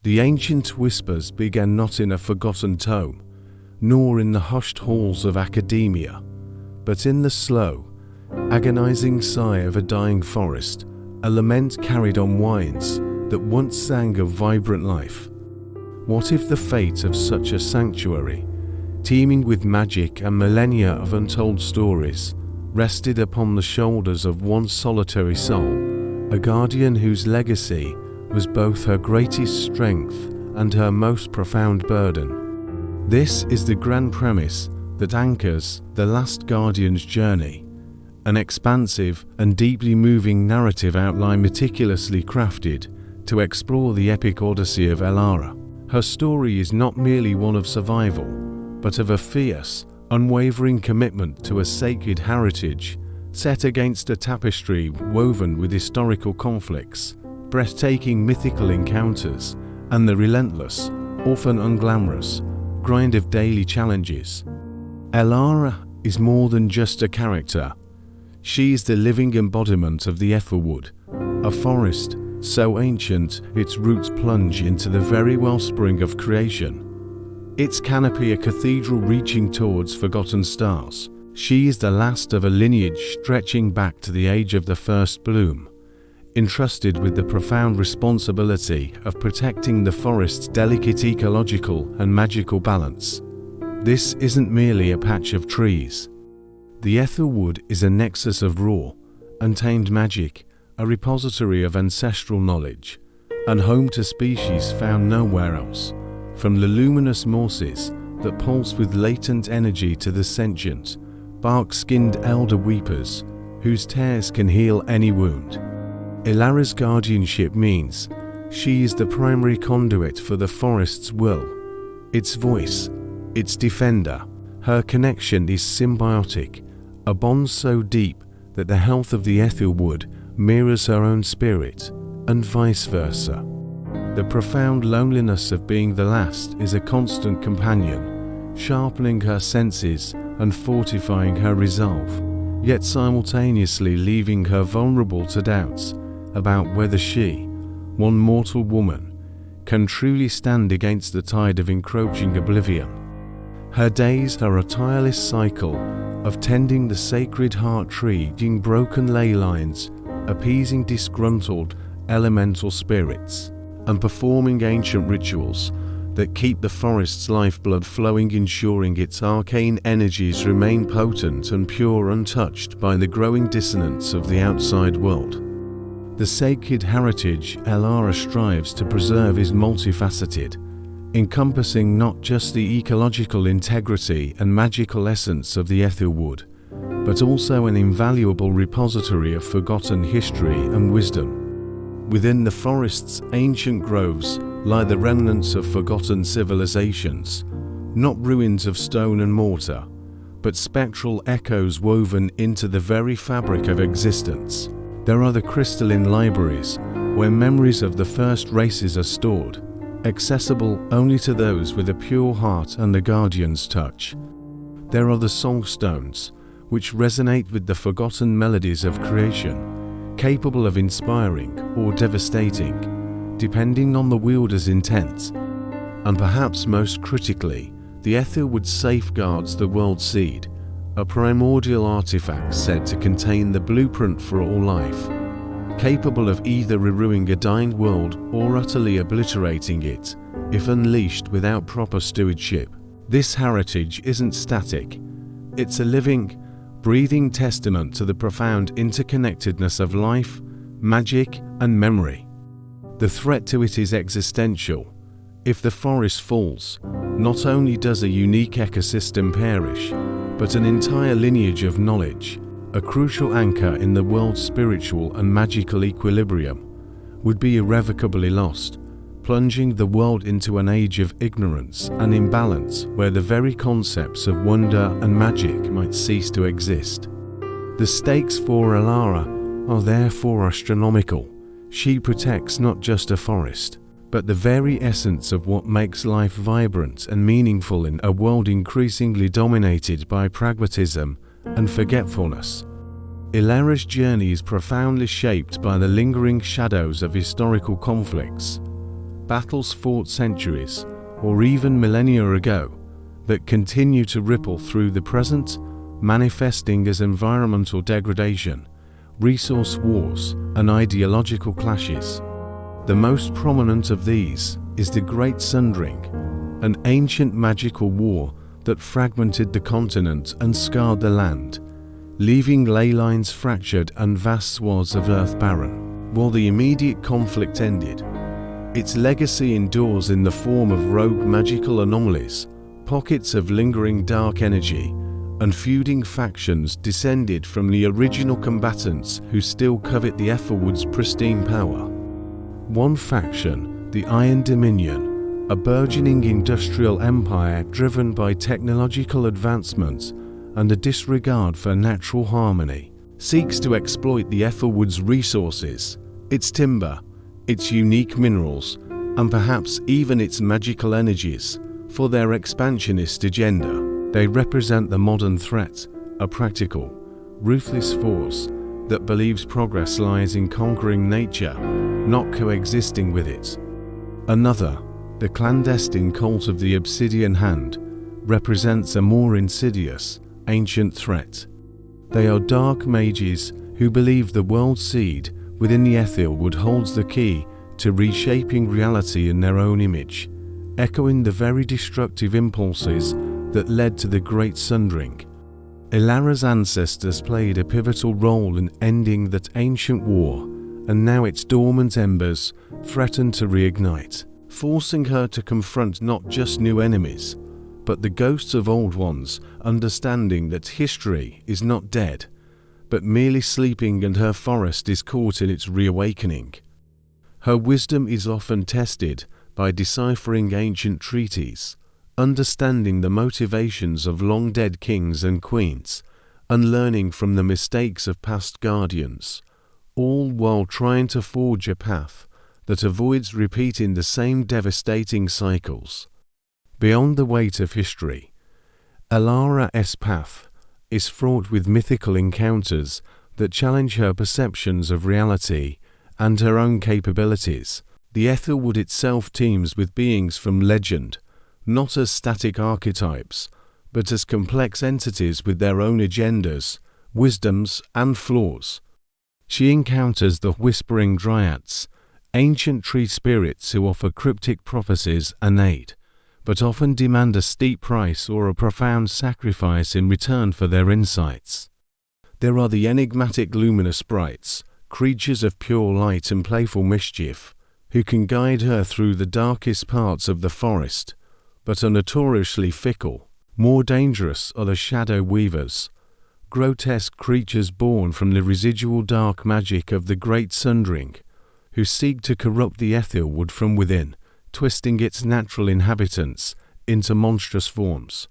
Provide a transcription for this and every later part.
The ancient whispers began not in a forgotten tome, nor in the hushed halls of academia, but in the slow, agonizing sigh of a dying forest, a lament carried on winds that once sang of vibrant life. What if the fate of such a sanctuary, teeming with magic and millennia of untold stories, rested upon the shoulders of one solitary soul, a guardian whose legacy was both her greatest strength and her most profound burden? This is the grand premise that anchors The Last Guardian's journey, an expansive and deeply moving narrative outline meticulously crafted to explore the epic odyssey of Elara. Her story is not merely one of survival, but of a fierce, unwavering commitment to a sacred heritage set against a tapestry woven with historical conflicts, breathtaking mythical encounters, and the relentless, often unglamorous, grind of daily challenges. Elara is more than just a character. She is the living embodiment of the Ethelwood, a forest so ancient its roots plunge into the very wellspring of creation. Its canopy a cathedral reaching towards forgotten stars. She is the last of a lineage stretching back to the age of the first bloom, entrusted with the profound responsibility of protecting the forest's delicate ecological and magical balance. This isn't merely a patch of trees. The Ethelwood is a nexus of raw, untamed magic, a repository of ancestral knowledge, and home to species found nowhere else, from the luminous mosses that pulse with latent energy to the sentient, bark-skinned elder weepers whose tears can heal any wound. Elara's guardianship means she is the primary conduit for the forest's will, its voice, its defender. Her connection is symbiotic, a bond so deep that the health of the Ethelwood mirrors her own spirit, and vice versa. The profound loneliness of being the last is a constant companion, sharpening her senses and fortifying her resolve, yet simultaneously leaving her vulnerable to doubts about whether she, one mortal woman, can truly stand against the tide of encroaching oblivion. Her days are a tireless cycle of tending the sacred heart tree, reading broken ley lines, appeasing disgruntled elemental spirits, and performing ancient rituals that keep the forest's lifeblood flowing, ensuring its arcane energies remain potent and pure, untouched by the growing dissonance of the outside world. The sacred heritage Elara strives to preserve is multifaceted, encompassing not just the ecological integrity and magical essence of the Ethelwood, but also an invaluable repository of forgotten history and wisdom. Within the forest's ancient groves lie the remnants of forgotten civilizations, not ruins of stone and mortar, but spectral echoes woven into the very fabric of existence. There are the crystalline libraries, where memories of the first races are stored, accessible only to those with a pure heart and the Guardian's touch. There are the songstones, which resonate with the forgotten melodies of creation, capable of inspiring or devastating, depending on the wielder's intent. And perhaps most critically, the Ethelwood safeguards the world seed, a primordial artifact said to contain the blueprint for all life, capable of either renewing a dying world or utterly obliterating it, if unleashed without proper stewardship. This heritage isn't static. It's a living, breathing testament to the profound interconnectedness of life, magic, and memory. The threat to it is existential. If the forest falls, not only does a unique ecosystem perish, but an entire lineage of knowledge, a crucial anchor in the world's spiritual and magical equilibrium, would be irrevocably lost, plunging the world into an age of ignorance and imbalance where the very concepts of wonder and magic might cease to exist. The stakes for Elara are therefore astronomical. She protects not just a forest, but the very essence of what makes life vibrant and meaningful in a world increasingly dominated by pragmatism and forgetfulness. Elara's journey is profoundly shaped by the lingering shadows of historical conflicts, battles fought centuries or even millennia ago that continue to ripple through the present, manifesting as environmental degradation, resource wars, and ideological clashes. The most prominent of these is the Great Sundering, an ancient magical war that fragmented the continent and scarred the land, leaving ley lines fractured and vast swaths of earth barren. While the immediate conflict ended, its legacy endures in the form of rogue magical anomalies, pockets of lingering dark energy, and feuding factions descended from the original combatants who still covet the Ethelwood's pristine power. One faction, the Iron Dominion, a burgeoning industrial empire driven by technological advancements and a disregard for natural harmony, seeks to exploit the Ethelwood's resources, its timber, its unique minerals, and perhaps even its magical energies, for their expansionist agenda. They represent the modern threat, a practical, ruthless force that believes progress lies in conquering nature, not coexisting with it. Another, the clandestine cult of the Obsidian Hand, represents a more insidious, ancient threat. They are dark mages who believe the world seed within the Ethelwood holds the key to reshaping reality in their own image, echoing the very destructive impulses that led to the Great Sundering. Elara's ancestors played a pivotal role in ending that ancient war, and now its dormant embers threaten to reignite, forcing her to confront not just new enemies, but the ghosts of old ones, understanding that history is not dead, but merely sleeping, and her forest is caught in its reawakening. Her wisdom is often tested by deciphering ancient treaties, understanding the motivations of long-dead kings and queens, and learning from the mistakes of past guardians, all while trying to forge a path that avoids repeating the same devastating cycles. Beyond the weight of history, Elara's path is fraught with mythical encounters that challenge her perceptions of reality and her own capabilities. The Ethelwood itself teems with beings from legend, not as static archetypes, but as complex entities with their own agendas, wisdoms, and flaws. She encounters the Whispering Dryads, ancient tree spirits who offer cryptic prophecies and aid, but often demand a steep price or a profound sacrifice in return for their insights. There are the enigmatic luminous sprites, creatures of pure light and playful mischief, who can guide her through the darkest parts of the forest, but are notoriously fickle. More dangerous are the shadow weavers, grotesque creatures born from the residual dark magic of the Great Sundering, who seek to corrupt the Ethelwood from within, twisting its natural inhabitants into monstrous forms.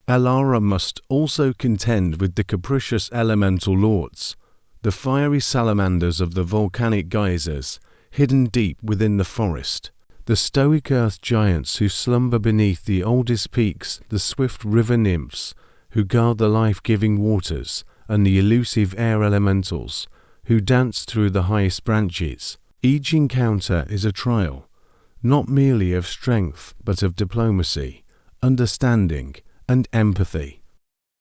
Elara must also contend with the capricious elemental lords, the fiery salamanders of the volcanic geysers, hidden deep within the forest, the stoic earth giants who slumber beneath the oldest peaks, the swift river nymphs who guard the life-giving waters, and the elusive air elementals who dance through the highest branches. Each encounter is a trial, not merely of strength but of diplomacy, understanding, and empathy.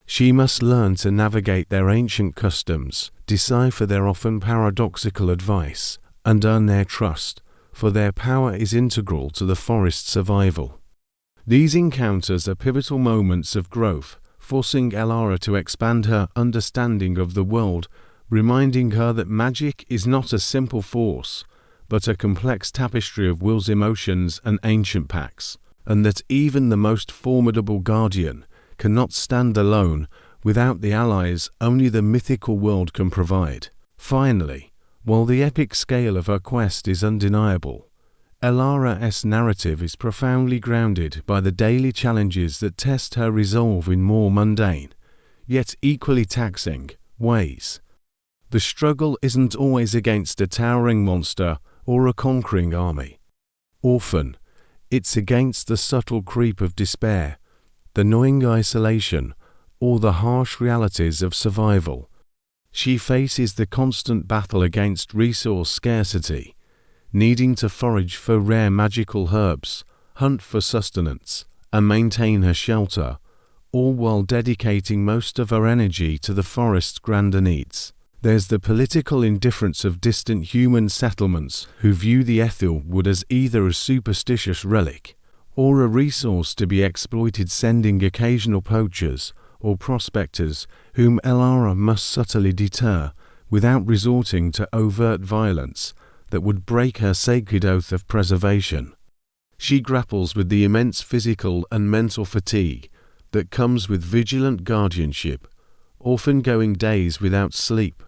She must learn to navigate their ancient customs, decipher their often paradoxical advice, and earn their trust, for their power is integral to the forest's survival. These encounters are pivotal moments of growth, forcing Elara to expand her understanding of the world, reminding her that magic is not a simple force, but a complex tapestry of wills, emotions, and ancient pacts, and that even the most formidable guardian cannot stand alone without the allies only the mythical world can provide. Finally, while the epic scale of her quest is undeniable, Elara's narrative is profoundly grounded by the daily challenges that test her resolve in more mundane, yet equally taxing, ways. The struggle isn't always against a towering monster or a conquering army. Often, it's against the subtle creep of despair, the gnawing isolation, or the harsh realities of survival. She faces the constant battle against resource scarcity, needing to forage for rare magical herbs, hunt for sustenance, and maintain her shelter, all while dedicating most of her energy to the forest's grander needs. There's the political indifference of distant human settlements who view the Ethel wood as either a superstitious relic or a resource to be exploited, sending occasional poachers or prospectors whom Elara must subtly deter without resorting to overt violence that would break her sacred oath of preservation. She grapples with the immense physical and mental fatigue that comes with vigilant guardianship, often going days without sleep,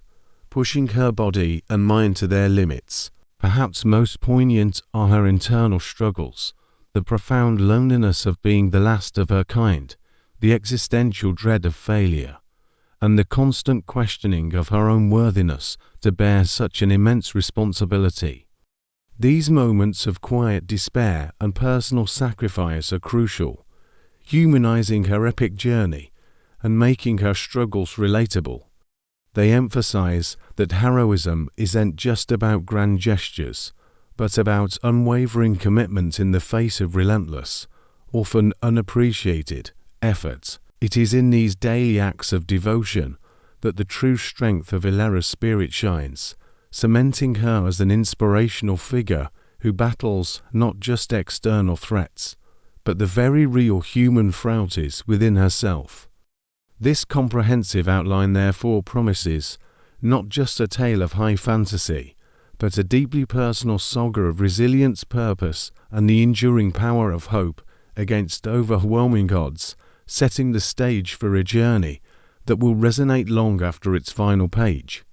pushing her body and mind to their limits. Perhaps most poignant are her internal struggles, the profound loneliness of being the last of her kind, the existential dread of failure, and the constant questioning of her own worthiness to bear such an immense responsibility. These moments of quiet despair and personal sacrifice are crucial, humanizing her epic journey and making her struggles relatable. They emphasize that heroism isn't just about grand gestures, but about unwavering commitment in the face of relentless, often unappreciated, effort. It is in these daily acts of devotion that the true strength of Elera's spirit shines, cementing her as an inspirational figure who battles not just external threats, but the very real human frailties within herself. This comprehensive outline therefore promises not just a tale of high fantasy, but a deeply personal saga of resilience, purpose, and the enduring power of hope against overwhelming odds, setting the stage for a journey that will resonate long after its final page.